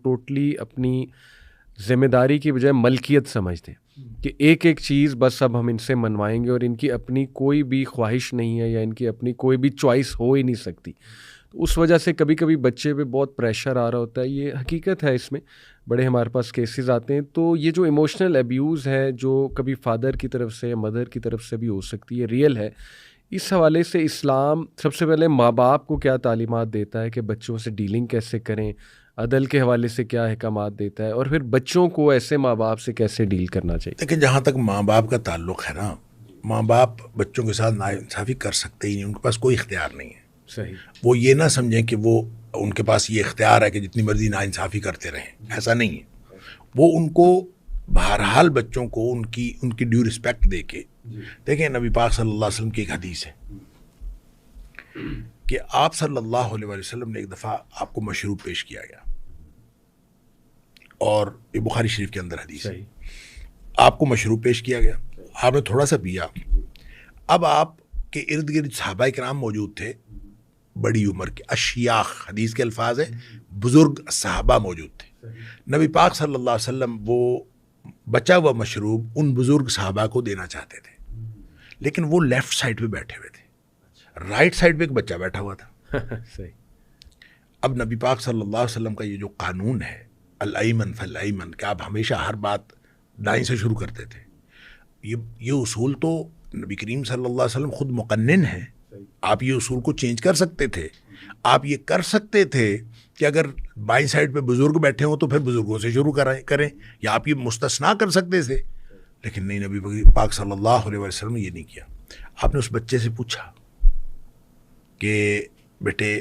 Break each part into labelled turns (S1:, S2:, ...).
S1: Totally اپنی ذمہ داری کی بجائے ملکیت سمجھتے ہیں کہ ایک ایک چیز بس اب ہم ان سے منوائیں گے اور ان کی اپنی کوئی بھی خواہش نہیں ہے یا ان کی اپنی کوئی بھی چوائس ہو ہی نہیں سکتی. اس وجہ سے کبھی کبھی بچے پہ بہت پریشر آ رہا ہوتا ہے. یہ حقیقت ہے, اس میں بڑے ہمارے پاس کیسز آتے ہیں. تو یہ جو ایموشنل ابیوز ہے جو کبھی فادر کی طرف سے مدر کی طرف سے بھی ہو سکتی ہے, ریئل ہے. اس حوالے سے اسلام سب سے پہلے ماں باپ کو کیا تعلیمات دیتا ہے کہ بچوں سے ڈیلنگ کیسے کریں, عدل کے حوالے سے کیا احکامات دیتا ہے, اور پھر بچوں کو ایسے ماں باپ سے کیسے ڈیل کرنا چاہیے؟
S2: دیکھیں, جہاں تک ماں باپ کا تعلق ہے نا, ماں باپ بچوں کے ساتھ ناانصافی کر سکتے ہی نہیں, ان کے پاس کوئی اختیار نہیں ہے.
S1: صحیح.
S2: وہ یہ نہ سمجھیں کہ وہ ان کے پاس یہ اختیار ہے کہ جتنی مرضی ناانصافی کرتے رہیں, ایسا نہیں ہے. وہ ان کو بہرحال بچوں کو ان کی ڈیو رسپیکٹ دے کے, دیکھیں نبی پاک صلی اللہ علیہ وسلم کی ایک حدیث ہے کہ آپ صلی اللہ علیہ وسلم نے ایک دفعہ آپ کو مشروب پیش کیا گیا, اور یہ بخاری شریف کے اندر حدیث ہے. آپ کو مشروب پیش کیا گیا, آپ نے تھوڑا سا پیا. اب آپ کے ارد گرد صحابہ کرام موجود تھے, بڑی عمر کے اشیاخ, حدیث کے الفاظ ہیں, بزرگ صحابہ موجود تھے. نبی پاک صلی اللہ علیہ وسلم وہ بچا ہوا مشروب ان بزرگ صحابہ کو دینا چاہتے تھے, لیکن وہ لیفٹ سائڈ پہ بیٹھے ہوئے تھے, رائٹ سائڈ پہ ایک بچہ بیٹھا ہوا تھا. اب نبی پاک صلی اللہ علیہ وسلم کا یہ جو قانون ہے, الایمن فالایمن, کہ آپ ہمیشہ ہر بات دائیں سے شروع کرتے تھے. یہ اصول تو نبی کریم صلی اللہ علیہ وسلم خود مقنن ہیں. آپ یہ اصول کو چینج کر سکتے تھے. آپ یہ کر سکتے تھے کہ اگر بائیں سائڈ پہ بزرگ بیٹھے ہوں تو پھر بزرگوں سے شروع کریں, یا آپ یہ مستثنا کر سکتے تھے. لیکن نہیں, نبی پاک صلی اللہ علیہ وسلم نے یہ نہیں کیا. آپ نے اس بچے سے پوچھا کہ بیٹے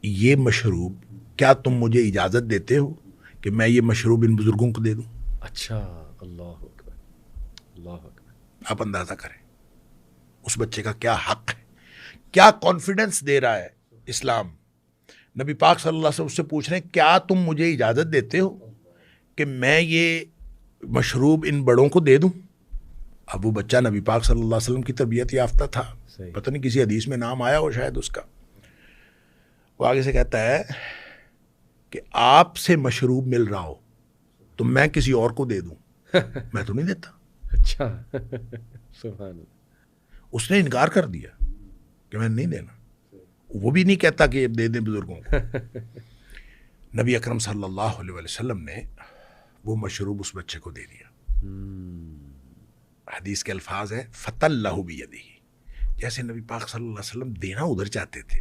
S2: یہ مشروب, کیا تم مجھے اجازت دیتے ہو کہ میں یہ مشروب ان بزرگوں کو دے دوں؟
S1: اچھا, اللہ اکبر, اللہ اکبر.
S2: آپ اندازہ کریں اس بچے کا کیا حق ہے, کیا کانفیڈنس دے رہا ہے اسلام. نبی پاک صلی اللہ علیہ وسلم سے پوچھ رہے ہیں کیا تم مجھے اجازت دیتے ہو کہ میں یہ مشروب ان بڑوں کو دے دوں؟ اب وہ بچہ نبی پاک صلی اللہ علیہ وسلم کی تربیت یافتہ تھا, پتہ نہیں کسی حدیث میں نام آیا ہو شاید اس کا. وہ آگے سے کہتا ہے کہ آپ سے مشروب مل رہا ہو تو میں کسی اور کو دے دوں, میں تو نہیں دیتا.
S1: اچھا, سبحان اللہ. اس
S2: نے انکار کر دیا کہ میں نہیں دینا. وہ بھی نہیں کہتا کہ دے دیں بزرگوں کو. نبی اکرم صلی اللہ علیہ وسلم نے وہ مشروب اس بچے کو دے دیا. حدیث کے الفاظ ہیں فَتَلَّهُ بِيَدِهِ, جیسے نبی پاک صلی اللہ علیہ وسلم دینا ادھر چاہتے تھے,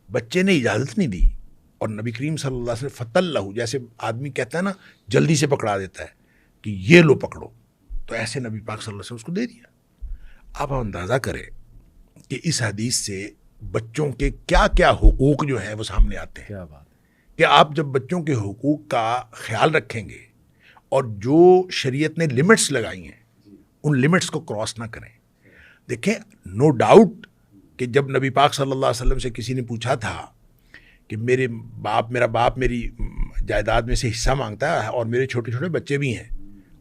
S2: بچے نے اجازت نہیں دی, اور نبی کریم صلی اللہ علیہ وسلم فَتَلَّهُ, جیسے آدمی کہتا ہے نا جلدی سے پکڑا دیتا ہے کہ یہ لو پکڑو, تو ایسے نبی پاک صلی اللہ علیہ وسلم اس کو دے دیا. آپ اندازہ کریں کہ اس حدیث سے بچوں کے کیا کیا حقوق جو ہیں وہ سامنے آتے ہیں.
S1: کیا بات ہے
S2: کہ آپ جب بچوں کے حقوق کا خیال رکھیں گے اور جو شریعت نے لمٹس لگائی ہیں ان لمٹس کو کراس نہ کریں. دیکھیں, نو ڈاؤٹ کہ جب نبی پاک صلی اللہ علیہ وسلم سے کسی نے پوچھا تھا کہ میرا باپ میری جائیداد میں سے حصہ مانگتا ہے اور میرے چھوٹے چھوٹے بچے بھی ہیں,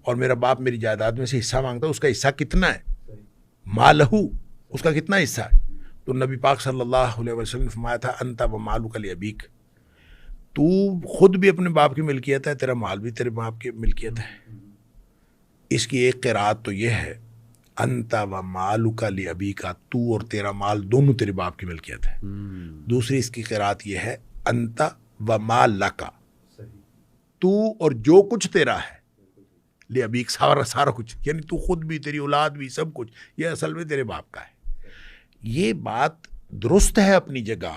S2: اور میرا باپ میری جائیداد میں سے حصہ مانگتا ہے, اس کا حصہ کتنا ہے, مالہ, اس کا کتنا حصہ ہے؟ تو نبی پاک صلی اللہ علیہ وسلم نے فرمایا تھا انت و مالک لابیک, تو خود بھی اپنے باپ کی ملکیت ہے, تیرا مال بھی تیرے باپ کی ملکیت ہے. اس کی ایک قرات تو یہ ہے انت و مالک لابیک, تو اور تیرا مال دونوں تیرے باپ کی ملکیت ہے. دوسری اس کی قرات یہ ہے انت و مالک, تو اور جو کچھ تیرا ہے, لابیک سارا کچھ, یعنی تو خود بھی, تیری اولاد بھی, سب کچھ یہ اصل میں تیرے باپ کا ہے. یہ بات درست ہے اپنی جگہ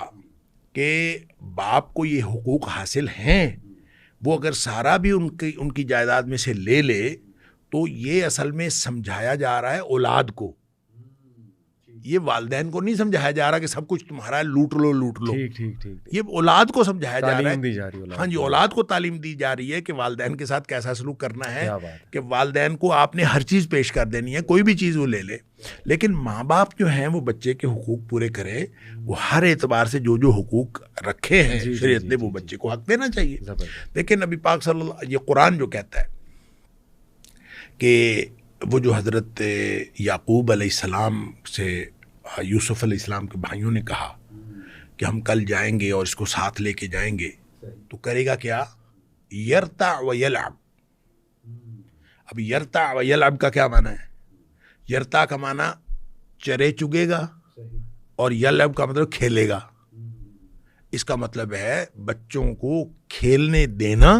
S2: کہ باپ کو یہ حقوق حاصل ہیں, وہ اگر سارا بھی ان کی جائیداد میں سے لے لے تو یہ اصل میں سمجھایا جا رہا ہے اولاد کو, یہ والدین کو نہیں سمجھایا جا رہا کہ سب کچھ تمہارا ہے, لوٹ لو.
S1: ٹھیک.
S2: یہ اولاد کو سمجھایا جا رہا
S1: ہے.
S2: ہاں جی, اولاد کو تعلیم دی جا رہی ہے کہ والدین کے ساتھ کیسا سلوک کرنا ہے, کہ والدین کو آپ نے ہر چیز پیش کر دینی ہے, کوئی بھی چیز وہ لے لے. لیکن ماں باپ جو ہیں وہ بچے کے حقوق پورے کرے, وہ ہر اعتبار سے جو حقوق رکھے ہیں شریعت نے وہ بچے کو حق دینا چاہیے. لیکن نبی پاک صلی اللہ, یہ قرآن جو کہتا ہے کہ وہ جو حضرت یعقوب علیہ السلام سے یوسف علیہ السلام کے بھائیوں نے کہا کہ ہم کل جائیں گے اور اس کو ساتھ لے کے جائیں گے, تو کرے گا کیا؟ یرتع و یلعب. اب یرتع و یلعب کا کیا معنی ہے؟ یرتع کا معنی چرے چگے گا اور یلعب کا مطلب کھیلے گا. اس کا مطلب ہے بچوں کو کھیلنے دینا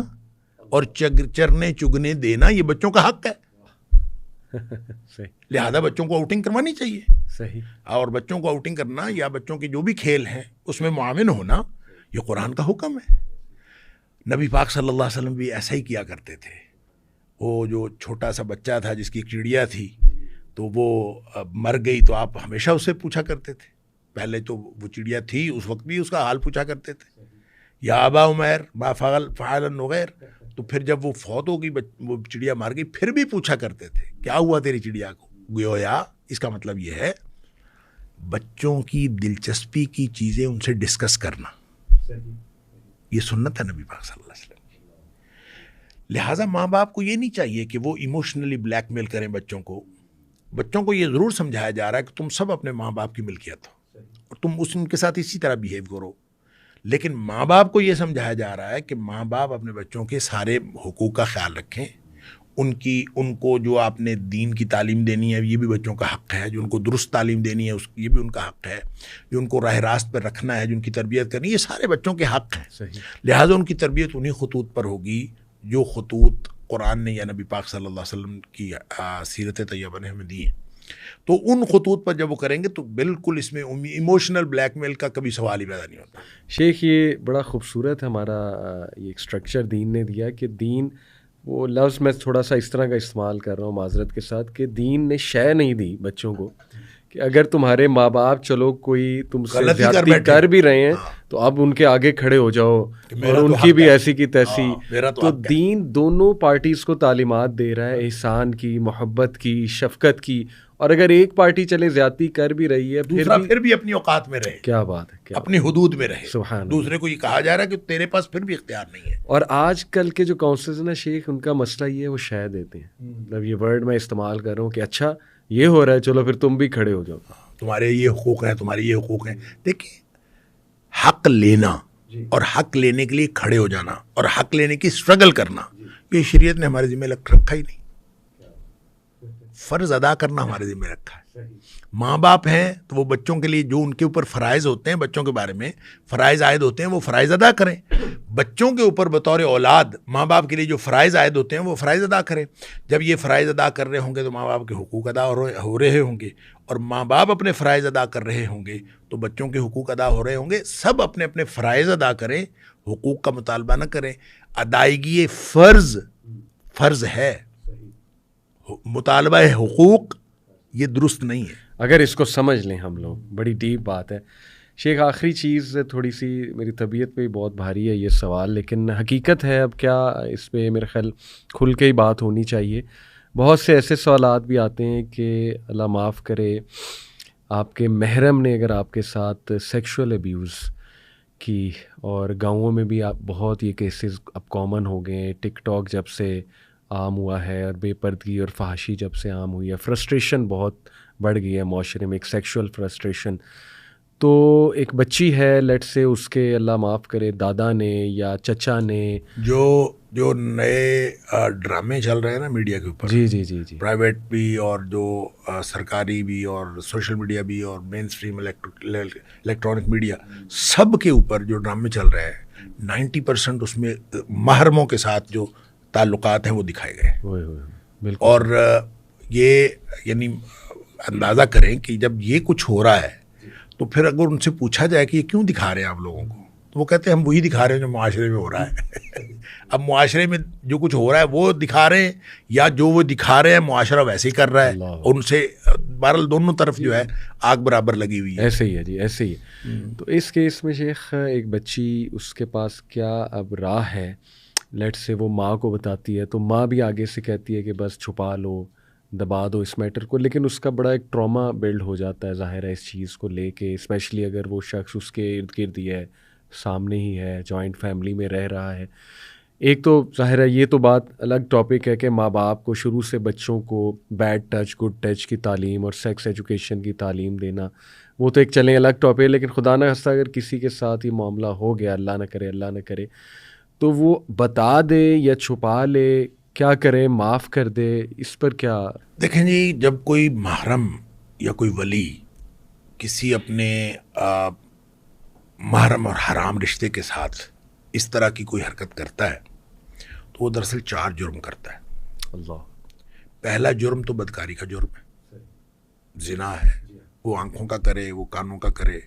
S2: اور چرنے چگنے دینا یہ بچوں کا حق ہے. لہذا بچوں کو آؤٹنگ کروانی چاہیے.
S1: صحیح.
S2: اور بچوں کو آؤٹنگ کرنا یا بچوں کے جو بھی کھیل ہیں اس میں معاون ہونا یہ قرآن کا حکم ہے. نبی پاک صلی اللہ علیہ وسلم بھی ایسا ہی کیا کرتے تھے. وہ جو چھوٹا سا بچہ تھا جس کی ایک چڑیا تھی تو وہ مر گئی تو آپ ہمیشہ اس سے پوچھا کرتے تھے. پہلے تو وہ چڑیا تھی اس وقت بھی اس کا حال پوچھا کرتے تھے, یا ابا عمیر ما فعل النغیر. تو پھر جب وہ فوت ہو گئی, وہ چڑیا مار گئی, پھر بھی پوچھا کرتے تھے کیا ہوا تیری چڑیا کو. گویا اس کا مطلب یہ ہے بچوں کی دلچسپی کی چیزیں ان سے ڈسکس کرنا, یہ سنت ہے نبی پاک صلی اللہ علیہ وسلم. لہٰذا ماں باپ کو یہ نہیں چاہیے کہ وہ ایموشنلی بلیک میل کریں بچوں کو. بچوں کو یہ ضرور سمجھایا جا رہا ہے کہ تم سب اپنے ماں باپ کی ملکیت ہو اور تم ان کے ساتھ اسی طرح بیہیو کرو. لیکن ماں باپ کو یہ سمجھایا جا رہا ہے کہ ماں باپ اپنے بچوں کے سارے حقوق کا خیال رکھیں. ان کو جو آپ نے دین کی تعلیم دینی ہے یہ بھی بچوں کا حق ہے, جو ان کو درست تعلیم دینی ہے یہ بھی ان کا حق ہے, جو ان کو راہ راست پر رکھنا ہے, جو ان کی تربیت کرنی ہے, یہ سارے بچوں کے حق ہیں. لہٰذا ان کی تربیت انہی خطوط پر ہوگی جو خطوط قرآن نے یا نبی پاک صلی اللہ علیہ وسلم کی سیرت طیبہ نے ہمیں دی ہیں. تو ان خطوط پر جب وہ کریں گے تو بالکل اس میں ایموشنل بلیک میل کا کبھی سوال ہی پیدا نہیں ہوتا.
S1: شیخ یہ بڑا خوبصورت ہمارا یہ ایک اسٹرکچر دین نے دیا کہ دین, وہ لفظ میں تھوڑا سا اس طرح کا استعمال کر رہا ہوں معذرت کے ساتھ, کہ دین نے شے نہیں دی بچوں کو کہ اگر تمہارے ماں باپ چلو کوئی تم سے زیادتی کر بھی رہے ہیں تو اب ان کے آگے کھڑے ہو جاؤ اور ان کی بھی ایسی کی تیسی. تو دین دونوں پارٹیز کو تعلیمات دے رہا ہے, احسان کی, محبت کی, شفقت کی. اور اگر ایک پارٹی چلے زیادتی کر بھی رہی ہے
S2: پھر بھی اپنی اوقات میں رہے.
S1: کیا بات ہے,
S2: اپنی حدود میں رہے.
S1: سبحان.
S2: دوسرے کو یہ کہا جا رہا ہے کہ تیرے پاس پھر بھی اختیار نہیں ہے.
S1: اور آج کل کے جو کاؤنسلرز نا شیخ, ان کا مسئلہ یہ ہے وہ شے دیتے ہیں. مطلب یہ ورڈ میں استعمال کر رہا ہوں کہ اچھا یہ ہو رہا ہے چلو پھر تم بھی کھڑے ہو جاؤ,
S2: تمہارے یہ حقوق ہیں, تمہارے یہ حقوق ہیں. دیکھیں, حق لینا اور حق لینے کے لیے کھڑے ہو جانا اور حق لینے کی اسٹرگل کرنا یہ شریعت نے ہمارے ذمہ رکھا ہی نہیں. فرض ادا کرنا ہمارے ذمہ رکھا ہے. ماں باپ ہیں تو وہ بچوں کے لیے جو ان کے اوپر فرائض ہوتے ہیں, بچوں کے بارے میں فرائض عائد ہوتے ہیں, وہ فرائض ادا کریں. بچوں کے اوپر بطور اولاد ماں باپ کے لیے جو فرائض عائد ہوتے ہیں وہ فرائض ادا کریں. جب یہ فرائض ادا کر رہے ہوں گے تو ماں باپ کے حقوق ادا ہو رہے ہوں گے, اور ماں باپ اپنے فرائض ادا کر رہے ہوں گے تو بچوں کے حقوق ادا ہو رہے ہوں گے. سب اپنے اپنے فرائض ادا کریں, حقوق کا مطالبہ نہ کریں. ادائیگی فرض ہے, مطالبہ حقوق یہ درست نہیں ہے.
S1: اگر اس کو سمجھ لیں ہم لوگ, بڑی ڈیپ بات ہے. شیخ آخری چیز, تھوڑی سی میری طبیعت پہ بہت بھاری ہے یہ سوال, لیکن حقیقت ہے اب کیا اس پہ میرے خیال کھل کے ہی بات ہونی چاہیے. بہت سے ایسے سوالات بھی آتے ہیں کہ اللہ معاف کرے آپ کے محرم نے اگر آپ کے ساتھ سیکشول ابیوز کی, اور گاؤں میں بھی آپ بہت یہ کیسز اب کامن ہو گئے ہیں, ٹک ٹاک جب سے عام ہوا ہے اور بے پردگی اور فحاشی جب سے عام ہوئی ہے, فرسٹریشن بہت بڑھ گئی ہے معاشرے میں, ایک سیکشول فرسٹریشن. تو ایک بچی ہے لیٹ سے, اس کے اللہ معاف کرے دادا نے یا چچا نے
S2: جو نئے ڈرامے چل رہے ہیں نا میڈیا کے اوپر,
S1: جی
S2: پرائیویٹ بھی اور جو سرکاری بھی اور سوشل میڈیا بھی اور مین اسٹریم الیکٹرانک میڈیا, سب کے اوپر جو ڈرامے چل رہے ہیں 90% اس میں محرموں کے ساتھ جو تعلقات ہیں وہ دکھائے گئے. اور یہ یعنی اندازہ کریں کہ جب یہ کچھ ہو رہا ہے تو پھر اگر ان سے پوچھا جائے کہ یہ کیوں دکھا رہے ہیں آپ لوگوں کو, تو وہ کہتے ہیں ہم وہی دکھا رہے ہیں جو معاشرے میں ہو رہا ہے. اب معاشرے میں جو کچھ ہو رہا ہے وہ دکھا رہے ہیں, یا جو وہ دکھا رہے ہیں معاشرہ ویسے ہی کر رہا ہے, اور ان سے بہرحال دونوں طرف جو ہے آگ برابر لگی ہوئی ہے.
S1: ایسے ہی ہے جی, ایسے ہی. تو اس کیس میں شیخ ایک بچی, اس کے پاس کیا اب راہ ہے, لیٹ سے وہ ماں کو بتاتی ہے تو ماں بھی آگے سے کہتی ہے کہ بس چھپا لو, دبا دو اس میٹر کو, لیکن اس کا بڑا ایک ٹراما بلڈ ہو جاتا ہے ظاہر ہے اس چیز کو لے کے, اسپیشلی اگر وہ شخص اس کے ارد گرد ہی ہے, سامنے ہی ہے, جوائنٹ فیملی میں رہ رہا ہے. ایک تو ظاہر ہے یہ تو بات الگ ٹاپک ہے کہ ماں باپ کو شروع سے بچوں کو بیڈ ٹچ گڈ ٹچ کی تعلیم اور سیکس ایجوکیشن کی تعلیم دینا, وہ تو ایک چلیں الگ ٹاپک ہے. لیکن خدا نہ خواستہ اگر کسی کے ساتھ یہ معاملہ ہو گیا, اللہ نہ کرے تو وہ بتا دے یا چھپا لے، کیا کرے، معاف کر دے، اس پر کیا؟
S2: دیکھیں جی، جب کوئی محرم یا کوئی ولی کسی اپنے محرم اور حرام رشتے کے ساتھ اس طرح کی کوئی حرکت کرتا ہے تو وہ دراصل 4 جرم کرتا ہے.
S1: اللہ.
S2: پہلا جرم تو بدکاری کا جرم ہے، زنا ہے. وہ آنکھوں کا کرے، وہ کانوں کا کرے،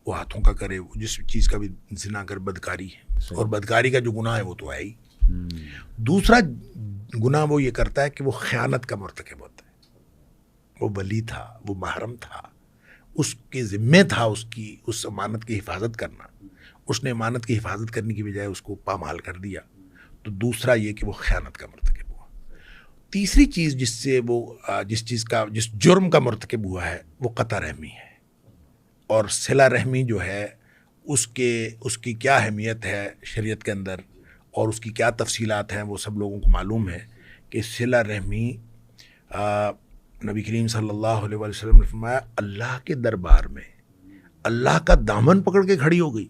S2: وہ ہاتھوں کا کرے، وہ جس چیز کا بھی زنا کر، بدکاری ہے. اور بدکاری کا جو گناہ ہے وہ تو ہے ہی. دوسرا گناہ وہ یہ کرتا ہے کہ وہ خیانت کا مرتکب ہوتا ہے. وہ ولی تھا، وہ محرم تھا، اس کے ذمے تھا اس امانت کی حفاظت کرنا. اس نے امانت کی حفاظت کرنے کی بجائے اس کو پامال کر دیا. تو دوسرا یہ کہ وہ خیانت کا مرتکب ہوا. تیسری چیز جس جرم کا مرتکب ہوا ہے وہ قطع رحمی ہے. اور صلہ رحمی جو ہے اس کی کیا اہمیت ہے شریعت کے اندر اور اس کی کیا تفصیلات ہیں وہ سب لوگوں کو معلوم ہے کہ صلہ رحمی نبی کریم صلی اللہ علیہ وسلم نے فرمایا اللہ کے دربار میں اللہ کا دامن پکڑ کے کھڑی ہو گئی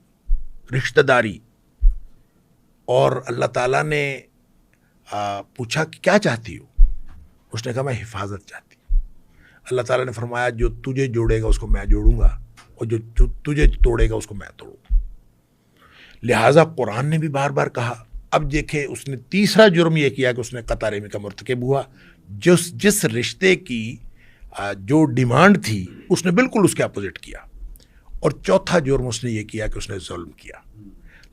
S2: رشتہ داری. اور اللہ تعالیٰ نے پوچھا کہ کیا چاہتی ہو؟ اس نے کہا میں حفاظت چاہتی ہوں. اللہ تعالیٰ نے فرمایا جو تجھے جوڑے گا اس کو میں جوڑوں گا اور جو تجھے توڑے گا اس کو میں توڑوں گا. لہٰذا قرآن نے بھی بار بار کہا. اب دیکھیں اس نے تیسرا جرم یہ کیا کہ اس نے قطع رحمی کا مرتکب ہوا. جس رشتے کی جو ڈیمانڈ تھی اس نے بالکل اس کے اپوزٹ کیا. اور چوتھا جرم اس نے یہ کیا کہ اس نے ظلم کیا.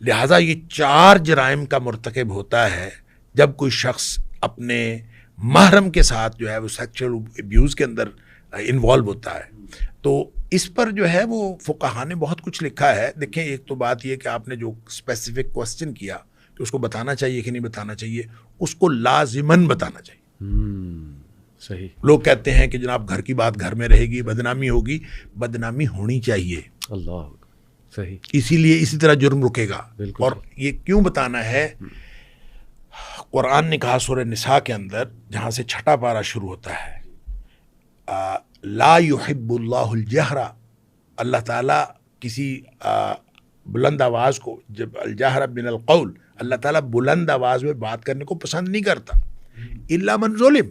S2: لہٰذا یہ 4 جرائم کا مرتکب ہوتا ہے جب کوئی شخص اپنے محرم کے ساتھ جو ہے وہ سیکچول ابیوز کے اندر انوالو ہوتا ہے. تو اس پر جو ہے وہ فقہاء نے بہت کچھ لکھا ہے. دیکھیں ایک تو بات یہ کہ آپ نے جو اسپیسیفک کوسچن کیا کہ اس کو بتانا چاہیے کہ نہیں بتانا چاہیے، اس کو لازماً بتانا چاہیے.
S1: صحیح. لوگ
S2: کہتے ہیں کہ جناب گھر کی بات گھر میں رہے گی، بدنامی ہوگی. بدنامی ہونی چاہیے.
S1: اللہ. صحیح.
S2: اسی طرح جرم رکے گا.
S1: بالکل.
S2: اور یہ کیوں بتانا ہے؟ قرآن نے کہا سورہ نساء کے اندر جہاں سے 6واں پارہ شروع ہوتا ہے، لا يحب اللہ الجہر. اللہ تعالیٰ کسی بلند آواز کو، جب الجہر من القول، اللہ تعالیٰ بلند آواز میں بات کرنے کو پسند نہیں کرتا. الا من ظلم،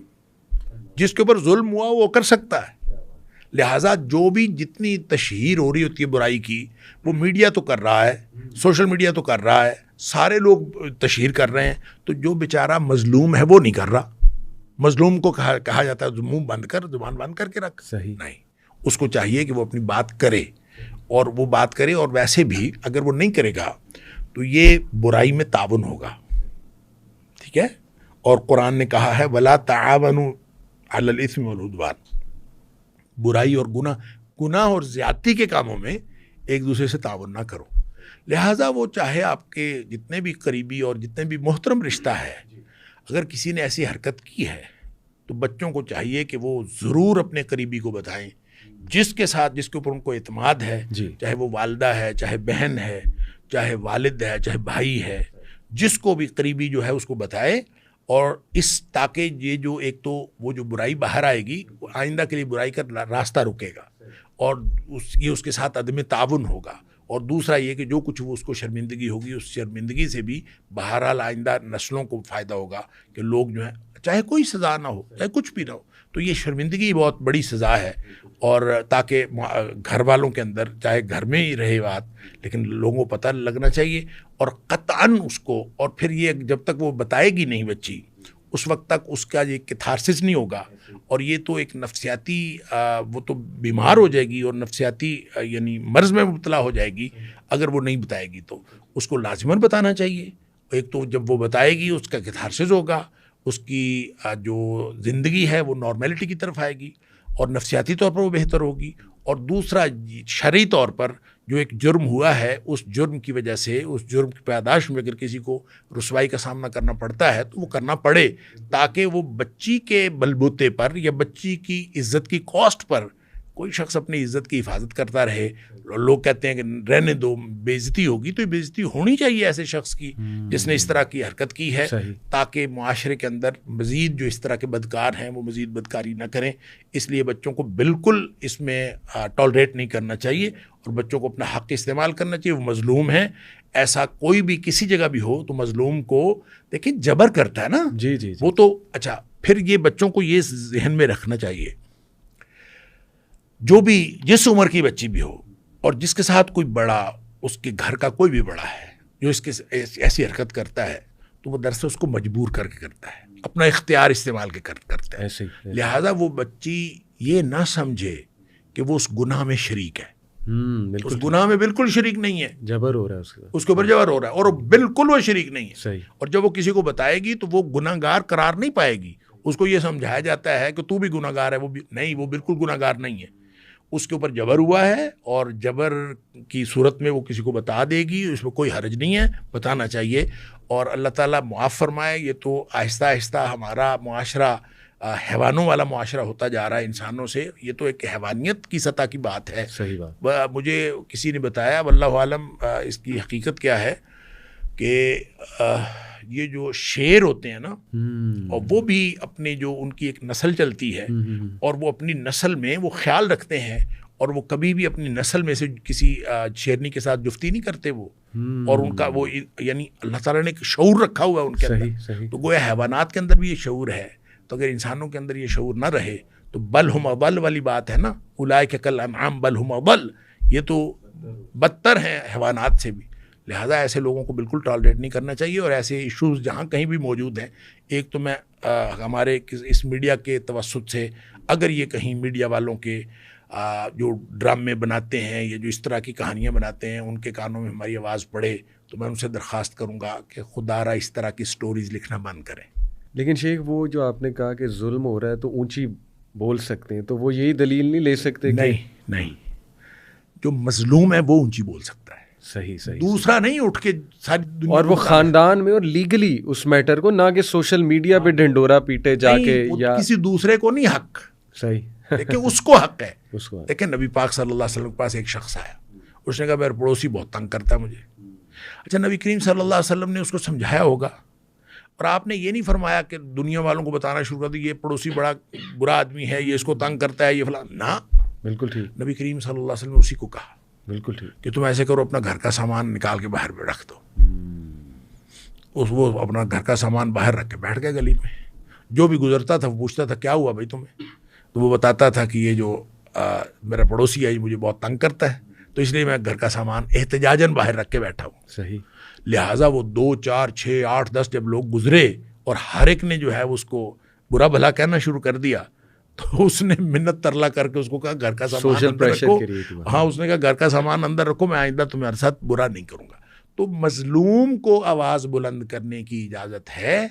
S2: جس کے اوپر ظلم ہوا وہ کر سکتا ہے. لہٰذا جو بھی جتنی تشہیر ہو رہی ہوتی ہے برائی کی، وہ میڈیا تو کر رہا ہے، سوشل میڈیا تو کر رہا ہے، سارے لوگ تشہیر کر رہے ہیں. تو جو بیچارہ مظلوم ہے وہ نہیں کر رہا. مظلوم کو کہا جاتا ہے منہ بند کر، زبان بند کر کے رکھ.
S1: صحیح.
S2: نہیں، اس کو چاہیے کہ وہ اپنی بات کرے، اور وہ بات کرے. اور ویسے بھی اگر وہ نہیں کرے گا تو یہ برائی میں تعاون ہوگا. ٹھیک ہے. اور قرآن نے کہا ہے وَلَا تَعَاوَنُوا عَلَى الْإِثْمِ وَالْعُدْوَانِ. برائی اور گناہ اور زیادتی کے کاموں میں ایک دوسرے سے تعاون نہ کرو. لہٰذا وہ چاہے آپ کے جتنے بھی قریبی اور جتنے بھی محترم رشتہ ہے، اگر کسی نے ایسی حرکت کی ہے تو بچوں کو چاہیے کہ وہ ضرور اپنے قریبی کو بتائیں، جس کے اوپر ان کو اعتماد ہے. چاہے وہ والدہ ہے، چاہے بہن ہے، چاہے والد ہے، چاہے بھائی ہے، جس کو بھی قریبی جو ہے اس کو بتائے. اور تاکہ یہ جو ایک تو وہ جو برائی باہر آئے گی، آئندہ کے لیے برائی کا راستہ رکے گا، اور یہ اس کے ساتھ عدم تعاون ہوگا. اور دوسرا یہ کہ جو کچھ وہ اس کو شرمندگی ہوگی، اس شرمندگی سے بھی بہرحال آئندہ نسلوں کو فائدہ ہوگا کہ لوگ جو ہیں، چاہے کوئی سزا نہ ہو، چاہے کچھ بھی نہ ہو، تو یہ شرمندگی بہت بڑی سزا ہے. اور تاکہ گھر والوں کے اندر، چاہے گھر میں ہی رہے بات، لیکن لوگوں کو پتہ لگنا چاہیے. اور قطعاً اس کو، اور پھر یہ جب تک وہ بتائے گی نہیں بچی، اس وقت تک اس کا یہ کیتھارسس نہیں ہوگا. اور یہ تو ایک نفسیاتی وہ تو بیمار ہو جائے گی اور نفسیاتی یعنی مرض میں مبتلا ہو جائے گی اگر وہ نہیں بتائے گی. تو اس کو لازماً بتانا چاہیے. ایک تو جب وہ بتائے گی اس کا کیتھارسس ہوگا، اس کی جو زندگی ہے وہ نارمیلٹی کی طرف آئے گی اور نفسیاتی طور پر وہ بہتر ہوگی. اور دوسرا شرعی طور پر جو ایک جرم ہوا ہے، اس جرم کی وجہ سے، اس جرم کی پیدائش میں اگر کسی کو رسوائی کا سامنا کرنا پڑتا ہے تو وہ کرنا پڑے، تاکہ وہ بچی کے بلبوتے پر یا بچی کی عزت کی کاسٹ پر کوئی شخص اپنی عزت کی حفاظت کرتا رہے. لوگ کہتے ہیں کہ رہنے دو، بے عزتی ہوگی، تو بے عزتی ہونی چاہیے ایسے شخص کی جس نے اس طرح کی حرکت کی ہے، تاکہ معاشرے کے اندر مزید جو اس طرح کے بدکار ہیں وہ مزید بدکاری نہ کریں. اس لیے بچوں کو بالکل اس میں ٹالریٹ نہیں کرنا چاہیے، اور بچوں کو اپنا حق استعمال کرنا چاہیے. وہ مظلوم ہیں، ایسا کوئی بھی کسی جگہ بھی ہو تو مظلوم کو دیکھیں جبر کرتا ہے نا.
S1: جی جی
S2: وہ تو اچھا پھر یہ بچوں کو یہ ذہن میں رکھنا چاہیے جو بھی جس عمر کی بچی بھی ہو اور جس کے ساتھ کوئی بڑا اس کے گھر کا کوئی بھی بڑا ہے جو اس کے ایسی حرکت کرتا ہے تو وہ دراصل اس کو مجبور کر کے کرتا ہے, اپنا اختیار استعمال کے کرتا ہے. لہذا وہ بچی یہ نہ سمجھے کہ وہ اس گناہ میں شریک ہے. اس گناہ میں بالکل شریک نہیں ہے,
S1: جبر ہو رہا ہے
S2: اس کے اوپر جبر ہو رہا ہے اور بالکل وہ شریک نہیں ہے.
S1: صحیح.
S2: اور جب وہ کسی کو بتائے گی تو وہ گناہ گار قرار نہیں پائے گی. اس کو یہ سمجھایا جاتا ہے کہ تو بھی گناہ گار ہے, وہ بھی نہیں, وہ بالکل گناہ گار نہیں ہے. اس کے اوپر جبر ہوا ہے اور جبر کی صورت میں وہ کسی کو بتا دے گی, اس میں کوئی حرج نہیں ہے, بتانا چاہیے. اور اللہ تعالیٰ معاف فرمائے, یہ تو آہستہ آہستہ ہمارا معاشرہ حیوانوں والا معاشرہ ہوتا جا رہا ہے انسانوں سے. یہ تو ایک حیوانیت کی سطح کی بات ہے.
S1: صحیح بات.
S2: مجھے کسی نے بتایا, واللہ عالم اس کی حقیقت کیا ہے, کہ یہ جو شیر ہوتے ہیں نا, اور وہ بھی اپنے جو ان کی ایک نسل چلتی ہے اور وہ اپنی نسل میں وہ خیال رکھتے ہیں اور وہ کبھی بھی اپنی نسل میں سے کسی شیرنی کے ساتھ جفتی نہیں کرتے وہ, اور ان کا وہ یعنی اللہ تعالیٰ نے ایک شعور رکھا ہوا ہے ان کے اندر. تو گویا حیوانات کے اندر بھی یہ شعور ہے, تو اگر انسانوں کے اندر یہ شعور نہ رہے تو بل ہم اضل والی بات ہے نا, اولئک کالانعام بل ہم اضل, یہ تو بدتر ہیں حیوانات سے بھی. لہذا ایسے لوگوں کو بالکل ٹالریٹ نہیں کرنا چاہیے. اور ایسے ایشوز جہاں کہیں بھی موجود ہیں, ایک تو میں ہمارے اس میڈیا کے توسط سے اگر یہ کہیں میڈیا والوں کے جو ڈرامے بناتے ہیں یا جو اس طرح کی کہانیاں بناتے ہیں ان کے کانوں میں ہماری آواز پڑے تو میں ان سے درخواست کروں گا کہ خدا را اس طرح کی سٹوریز لکھنا بند کریں.
S1: لیکن شیخ وہ جو آپ نے کہا کہ ظلم ہو رہا ہے تو اونچی بول سکتے ہیں, تو وہ یہی دلیل نہیں لے سکتے؟
S2: نہیں, جو مظلوم ہے وہ اونچی بول سکتا ہے.
S1: صحیح.
S2: دوسرا نہیں اٹھ کے ساری دنیا,
S1: اور وہ خاندان میں اور لیگلی اس میٹر کو, نہ کہ سوشل میڈیا پہ ڈھنڈورا پیٹے جا کے, یا
S2: کسی دوسرے کو نہیں حق.
S1: صحیح.
S2: لیکن اس کو حق ہے.
S1: دیکھیں
S2: نبی پاک صلی اللہ علیہ وسلم کے پاس ایک شخص آیا, اس نے کہا میرا پڑوسی بہت تنگ کرتا ہے مجھے. اچھا, نبی کریم صلی اللہ علیہ وسلم نے اس کو سمجھایا ہوگا, اور آپ نے یہ نہیں فرمایا کہ دنیا والوں کو بتانا شروع کر دیا یہ پڑوسی بڑا برا آدمی ہے, یہ اس کو تنگ کرتا ہے, یہ فلاں. نہ,
S1: بالکل ٹھیک.
S2: نبی کریم صلی اللہ علیہ وسلم نے اسی کو کہا,
S1: بالکل ٹھیک,
S2: کہ تم ایسے کرو, اپنا گھر کا سامان نکال کے باہر پہ رکھ دو. وہ اپنا گھر کا سامان باہر رکھ کے بیٹھ گیا گلی میں. جو بھی گزرتا تھا وہ پوچھتا تھا کیا ہوا بھائی تمہیں, تو وہ بتاتا تھا کہ یہ جو میرا پڑوسی ہے یہ مجھے بہت تنگ کرتا ہے, تو اس لیے میں گھر کا سامان احتجاجاً باہر رکھ کے بیٹھا ہوں.
S1: صحیح.
S2: لہٰذا وہ 2 4 6 8 10 جب لوگ گزرے اور ہر ایک نے جو ہے اس کو برا بھلا کہنا شروع کر دیا, تو اس نے منت ترلا کر کے اس کو کہا گھر کا سامان اندر رکھو. ہاں, اس نے کہا گھر کا سامان اندر رکھو, میں آئندہ تمہارے ساتھ برا نہیں کروں گا. تو مظلوم کو آواز بلند کرنے کی اجازت ہے,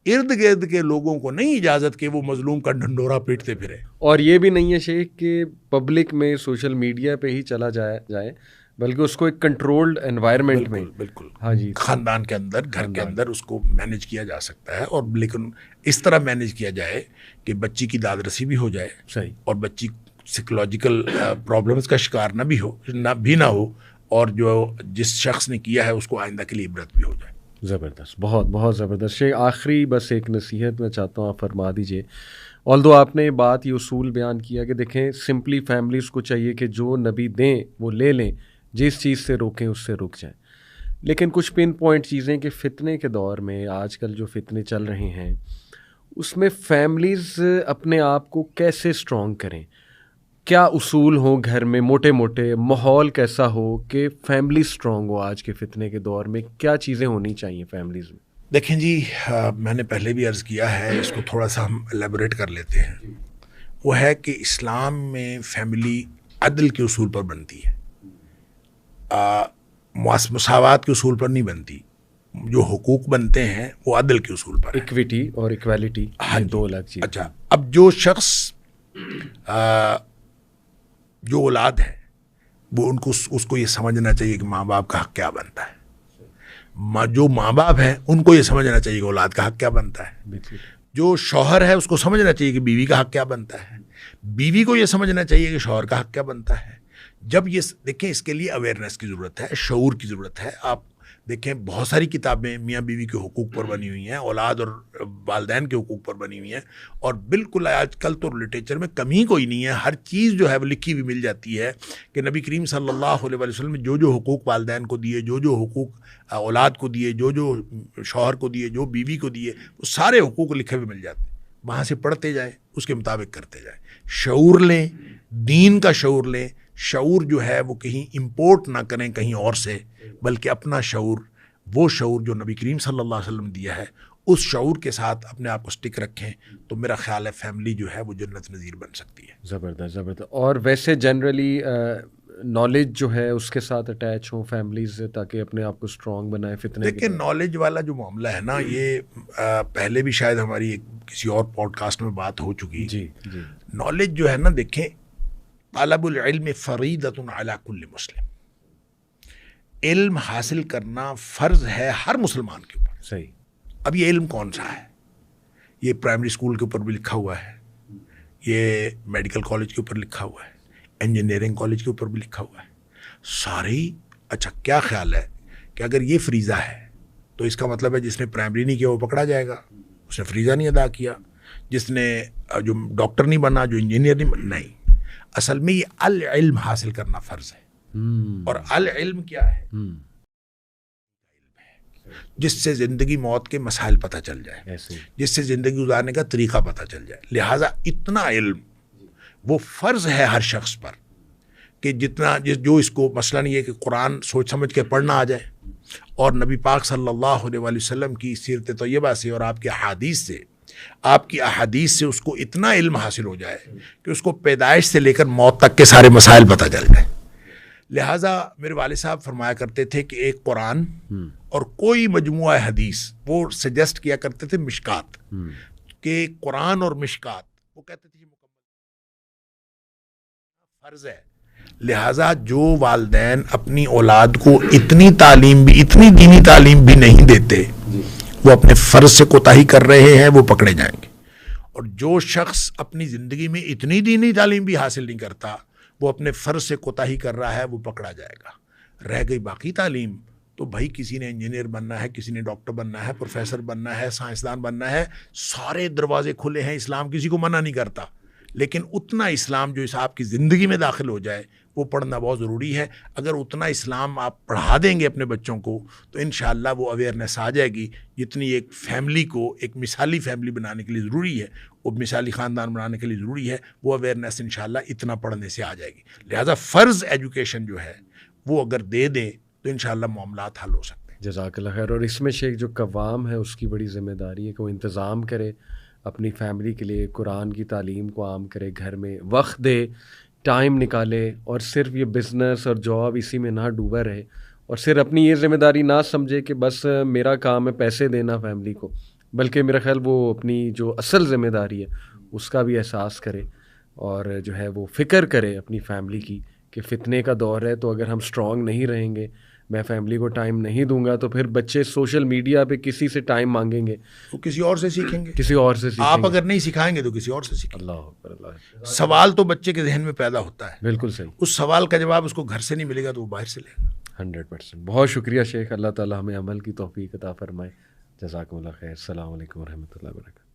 S2: ارد گرد کے لوگوں کو نہیں اجازت کہ وہ مظلوم کا ڈھنڈورا پیٹتے پھرے.
S1: اور یہ بھی نہیں ہے شیخ کہ پبلک میں سوشل میڈیا پہ ہی چلا جائے, بلکہ اس کو ایک کنٹرولڈ انوائرمنٹ میں,
S2: بالکل
S1: ہاں جی,
S2: خاندان کے اندر, گھر کے اندر اس کو مینیج کیا جا سکتا ہے. اور لیکن اس طرح مینیج کیا جائے کہ بچی کی داد رسی بھی ہو جائے.
S1: صحیح.
S2: اور بچی سائیکولوجیکل پرابلمس کا شکار نہ ہو, اور جو جس شخص نے کیا ہے اس کو آئندہ کے لیے عبرت بھی ہو جائے.
S1: زبردست, بہت بہت زبردست. شیخ آخری بس ایک نصیحت میں چاہتا ہوں آپ فرما دیجئے. آلدو آپ نے بات یہ اصول بیان کیا کہ دیکھیں سمپلی فیملیز کو چاہیے کہ جو نبی دیں وہ لے لیں, جس چیز سے روکیں اس سے رک جائیں. لیکن کچھ پن پوائنٹ چیزیں کہ فتنے کے دور میں آج کل جو فتنے چل رہے ہیں اس میں فیملیز اپنے آپ کو کیسے اسٹرانگ کریں, کیا اصول ہوں گھر میں, موٹے موٹے ماحول کیسا ہو کہ فیملی اسٹرانگ ہو آج کے فتنے کے دور میں, کیا چیزیں ہونی چاہیے فیملیز میں؟
S2: دیکھیں جی, میں نے پہلے بھی عرض کیا ہے, اس کو تھوڑا سا ہم ایلیبوریٹ کر لیتے ہیں. وہ ہے کہ اسلام میں فیملی عدل کے اصول پر بنتی ہے, مساوات کے اصول پر نہیں بنتی. جو حقوق بنتے ہیں وہ عدل کے اصول پر,
S1: ایکویٹی اور ایکویلٹی, دو الگ چیز.
S2: اچھا, اب جو شخص جو اولاد ہے وہ اس کو یہ سمجھنا چاہیے کہ ماں باپ کا حق کیا بنتا ہے. جو ماں باپ ہیں ان کو یہ سمجھنا چاہیے کہ اولاد کا حق کیا بنتا ہے. جو شوہر ہے اس کو سمجھنا چاہیے کہ بیوی کا حق کیا بنتا ہے. بیوی کو یہ سمجھنا چاہیے کہ شوہر کا حق کیا بنتا ہے. جب یہ دیکھیں, اس کے لیے اویئرنیس کی ضرورت ہے, شعور کی ضرورت ہے. آپ دیکھیں بہت ساری کتابیں میاں بیوی کے حقوق پر بنی ہوئی ہیں، اولاد اور والدین کے حقوق پر بنی ہوئی ہیں، اور بالکل آج کل تو لٹریچر میں کمی کوئی نہیں ہے، ہر چیز جو ہے وہ لکھی ہوئی مل جاتی ہے کہ نبی کریم صلی اللہ علیہ وسلم نے جو حقوق والدین کو دیے، جو حقوق اولاد کو دیے، جو شوہر کو دیے، جو بیوی کو دیے، وہ سارے حقوق لکھے ہوئے مل جاتے ہیں. وہاں سے پڑھتے جائیں، اس کے مطابق کرتے جائیں، شعور لیں، دین کا شعور لیں. شعور جو ہے وہ کہیں امپورٹ نہ کریں کہیں اور سے، بلکہ اپنا شعور، وہ شعور جو نبی کریم صلی اللہ علیہ وسلم نے دیا ہے، اس شعور کے ساتھ اپنے آپ کو سٹک رکھیں، تو میرا خیال ہے فیملی جو ہے وہ جنت نظیر بن سکتی ہے.
S1: زبردست زبردست. اور ویسے جنرلی نالج جو ہے اس کے ساتھ اٹیچ ہوں فیملیز سے، تاکہ اپنے آپ کو اسٹرانگ بنائیں فتنے.
S2: دیکھیں نالج والا جو معاملہ ہے نا، یہ پہلے بھی شاید ہماری کسی اور پوڈ کاسٹ میں بات ہو چکی.
S1: جی جی.
S2: نالج جو ہے نا، دیکھیں طلب العلم فریضۃ علی کل مسلم، علم حاصل کرنا فرض ہے ہر مسلمان کے اوپر.
S1: صحیح.
S2: اب یہ علم کون سا ہے؟ یہ پرائمری اسکول کے اوپر بھی لکھا ہوا ہے، یہ میڈیکل کالج کے اوپر لکھا ہوا ہے، انجینئرنگ کالج کے اوپر بھی لکھا ہوا ہے، سارے ہی. اچھا کیا خیال ہے کہ اگر یہ فریضہ ہے تو اس کا مطلب ہے جس نے پرائمری نہیں کیا وہ پکڑا جائے گا، اس نے فریضہ نہیں ادا کیا، جس نے جو ڈاکٹر نہیں بنا، جو انجینئر نہیں بنا. نہیں، اصل میں یہ العلم حاصل کرنا فرض ہے. اور العلم کیا ہے؟ جس سے زندگی موت کے مسائل پتہ چل جائے، جس سے زندگی گزارنے کا طریقہ پتہ چل جائے. لہٰذا اتنا علم وہ فرض ہے ہر شخص پر کہ جتنا جو اس کو مثلاً یہ کہ قرآن سوچ سمجھ کے پڑھنا آ جائے، اور نبی پاک صلی اللہ علیہ وسلم کی سیرت طیبہ سے اور آپ کی احادیث سے اس کو اتنا علم حاصل ہو جائے کہ اس کو پیدائش سے لے کر موت تک کے سارے مسائل پتہ چل جائے. لہٰذا میرے والد صاحب فرمایا کرتے تھے کہ ایک قرآن اور کوئی مجموعہ حدیث، وہ سجیسٹ کیا کرتے تھے مشکات، کہ قرآن اور مشکات، وہ کہتے تھے مکمل فرض ہے. لہٰذا جو والدین اپنی اولاد کو اتنی دینی تعلیم بھی نہیں دیتے، وہ اپنے فرض سے کوتاہی کر رہے ہیں، وہ پکڑے جائیں گے. اور جو شخص اپنی زندگی میں اتنی دینی تعلیم بھی حاصل نہیں کرتا، وہ اپنے فرض سے کوتاہی کر رہا ہے، وہ پکڑا جائے گا. رہ گئی باقی تعلیم، تو بھائی کسی نے انجینئر بننا ہے، کسی نے ڈاکٹر بننا ہے، پروفیسر بننا ہے، سائنسدان بننا ہے، سارے دروازے کھلے ہیں. اسلام کسی کو منع نہیں کرتا، لیکن اتنا اسلام جو اس آپ کی زندگی میں داخل ہو جائے وہ پڑھنا بہت ضروری ہے. اگر اتنا اسلام آپ پڑھا دیں گے اپنے بچوں کو تو انشاءاللہ وہ اویئرنیس آ جائے گی. جتنی ایک فیملی کو ایک مثالی فیملی بنانے کے لیے ضروری ہے، وہ مثالی خاندان بنانے کے لیے ضروری ہے، وہ اویئرنیس انشاءاللہ اتنا پڑھنے سے آ جائے گی. لہٰذا فرض ایجوکیشن جو ہے وہ اگر دے دیں تو انشاءاللہ معاملات حل ہو سکتے ہیں.
S1: جزاک اللہ خیر. اور اس میں شیخ جو قوام ہے اس کی بڑی ذمہ داری ہے کہ وہ انتظام کرے اپنی فیملی کے لیے، قرآن کی تعلیم کو عام کرے، گھر میں وقت دے، ٹائم نکالے، اور صرف یہ بزنس اور جاب اسی میں نہ ڈوبا رہے، اور صرف اپنی یہ ذمہ داری نہ سمجھے کہ بس میرا کام ہے پیسے دینا فیملی کو، بلکہ میرا خیال وہ اپنی جو اصل ذمہ داری ہے اس کا بھی احساس کرے، اور جو ہے وہ فکر کرے اپنی فیملی کی کہ فتنے کا دور ہے، تو اگر ہم اسٹرانگ نہیں رہیں گے، میں فیملی کو ٹائم نہیں دوں گا، تو پھر بچے سوشل میڈیا پہ کسی سے ٹائم مانگیں گے،
S2: تو کسی اور سے سیکھیں گے،
S1: کسی اور سے سیکھیں گے.
S2: آپ اگر نہیں سکھائیں گے تو کسی اور سے سیکھیں گے.
S1: اللہ اکبر. اللہ
S2: سوال تو بچے کے ذہن میں پیدا ہوتا ہے،
S1: بالکل صحیح.
S2: اس سوال کا جواب اس کو گھر سے نہیں ملے گا تو وہ باہر سے لے گا.
S1: 100%. بہت شکریہ شیخ. اللہ تعالیٰ ہمیں عمل کی توفیق عطا فرمائے. جزاکم اللہ خیر. السلام علیکم ورحمۃ اللہ وبرکاتہ.